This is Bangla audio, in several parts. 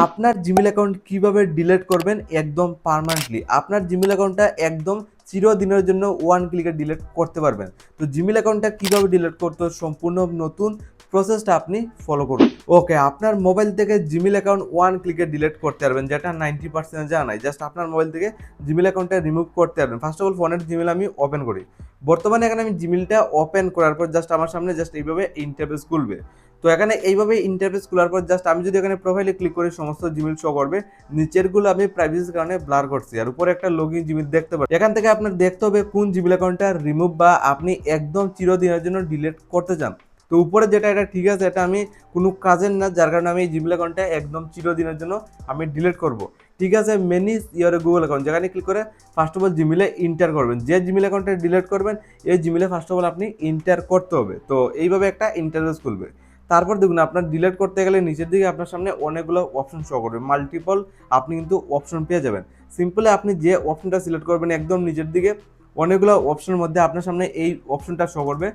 আপনার জিমেল অ্যাকাউন্ট কিভাবে ডিলিট করবেন একদম পার্মানেন্টলি। আপনার জিমেল অ্যাকাউন্টটা একদম চিরদিনের জন্য ওয়ান ক্লিকে ডিলিট করতে পারবেন। তো জিমেল অ্যাকাউন্টটা কিভাবে ডিলিট করতে হয় সম্পূর্ণ নতুন প্রসেসটা আপনি ফলো করুন। ওকে, আপনার মোবাইল থেকে জিমেল অ্যাকাউন্ট ওয়ান ক্লিকে ডিলিট করতে পারবেন, যেটা 90% জানা নাই। জাস্ট আপনার মোবাইল থেকে জিমেল অ্যাকাউন্টটা রিমুভ করতে পারবেন। ফার্স্ট অফ অল ফোনের জিমেল আমি ওপেন করি। বর্তমানে এখানে আমি জিমেলটা ওপেন করার পর জাস্ট আমার সামনে জাস্ট এইভাবে ইন্টারফেস খুলবে। তো এখানে এইভাবে ইন্টারফেস খোলার পর জাস্ট আমি যদি এখানে প্রোফাইলে ক্লিক করি সমস্ত জিমেল শো করবে। নিচেরগুলো আমি প্রাইভেসির কারণে ব্লার করছি, আর উপরে একটা লগইন জিমেল দেখতে পাবেন। এখান থেকে আপনার দেখতে হবে কোন জিমেল অ্যাকাউন্টটা রিমুভ বা আপনি একদম চিরদিনের জন্য ডিলিট করতে চান। তো উপরে যেটা এটা ঠিক আছে, এটা আমি কোনো কাজের না, যার কারণে আমি এই জিমেল অ্যাকাউন্টটা একদম চিরদিনের জন্য আমি ডিলিট করব। ঠিক আছে, ম্যানেজ ইওর গুগল অ্যাকাউন্ট যেখানে ক্লিক করে ফার্স্ট অফ অল জিমেলে ইন্টার করবেন। যে জিমেল অ্যাকাউন্টটা ডিলিট করবেন এই জিমেলে ফার্স্ট অফ অল আপনি ইন্টার করতে হবে। তো এইভাবে একটা ইন্টারফেস খুলবে। তারপর দেখুন আপনার ডিলিট করতে গেলে নিচের দিকে আপনার সামনে অনেকগুলো অপশন শো করবে, মাল্টিপল আপনি কিন্তু অপশন পেয়ে যাবেন। সিম্পলি আপনি যে অপশনটা সিলেক্ট করবেন একদম নিচের দিকে অনেকগুলো অপশনের মধ্যে আপনার সামনে এই অপশনটা শো করবে,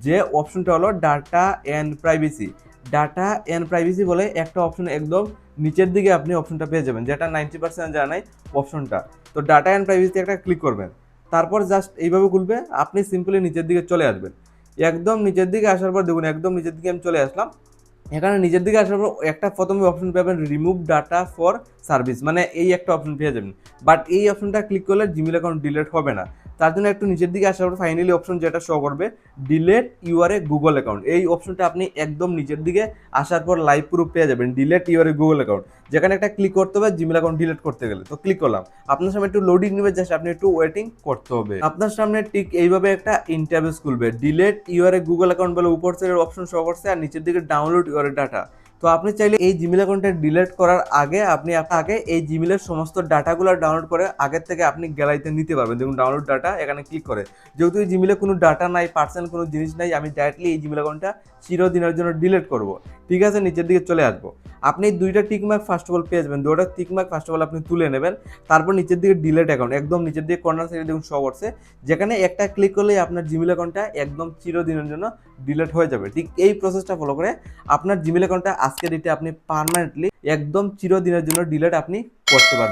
যে অপশনটা হলো data and privacy. Data and privacy বলে একটা অপশন একদম নিচের দিকে আপনি অপশনটা পেয়ে যাবেন, যেটা 90% জানা নাই অপশনটা। তো ডাটা অ্যান্ড প্রাইভেসি একটা ক্লিক করবেন। তারপর জাস্ট এইভাবে খুলবে, আপনি সিম্পলি নিচের দিকে চলে আসবেন। একদম নিচের দিকে আসার পর দেখুন একদম নিচের দিকে আমি চলে আসলাম। এখানে নিচের দিকে আসার পর একটা প্রথমে অপশন পাবেন রিমুভ ডাটা ফর সার্ভিস, মানে এই একটা অপশন পেয়ে যাবেন। বাট এই অপশনটা ক্লিক করলে জিমেল অ্যাকাউন্ট ডিলিট হবে না। তার জন্য একটু নিচের দিকে আসার পর ফাইনালি অপশন যেটা শো করবে delete your A Google account, এই অপশনটা আপনি একদম নিচের দিকে আসার পর লাইভ প্রুফ পেয়ে যাবেন delete your A Google account, যেখানে একটা ক্লিক করতে হবে জিমেল অ্যাকাউন্ট ডিলিট করতে গেলে। তো ক্লিক করলাম, আপনার সামনে একটু লোডিং নেবে, জাস্ট আপনি একটু ওয়েটিং করতে হবে। আপনার সামনে ঠিক এইভাবে একটা ইন্টারফেস খুলবে, delete your A Google account বলে উপর সাইডের অপশন শো করছে, আর নিচের দিকে ডাউনলোড ইউর ডাটা। তো আপনি চাইলে এই জিমেল অ্যাকাউন্টটা ডিলিট করার আগে আপনি আগে এই জিমেলের সমস্ত ডাটাগুলো ডাউনলোড করে আগের থেকে আপনি গ্যালারিতে নিতে পারবেন। দেখুন ডাউনলোড ডাটা এখানে ক্লিক করে, যেহেতু এই জিমেলে কোনো ডাটা নাই, পার্সোনাল কোনো জিনিস নাই, আমি ডাইরেক্টলি এই জিমেল অ্যাকাউন্টটা চিরদিনের জন্য ডিলিট করব। ঠিক আছে, নিচের দিকে চলে আসবো। আপনি দুইটা টিকমার্ক ফার্স্ট অফ অল পেয়ে যাবেন, দুটো টিকমার্ক ফার্স্ট অফ অল আপনি তুলে নেবেন। তারপর নিচের দিকে ডিলিট অ্যাকাউন্ট একদম নিচের দিকে কর্নার সাইডে দেখুন শো করছে, যেখানে একটা ক্লিক করলেই আপনার জিমেল অ্যাকাউন্টটা একদম চিরদিনের জন্য ডিলিট হয়ে যাবে। ঠিক এই প্রসেসটা ফলো করে আপনার জিমেল অ্যাকাউন্টটা আজকের ডেটে আপনি পার্মানেন্টলি একদম চিরদিনের জন্য ডিলিট আপনি করতে পারবেন।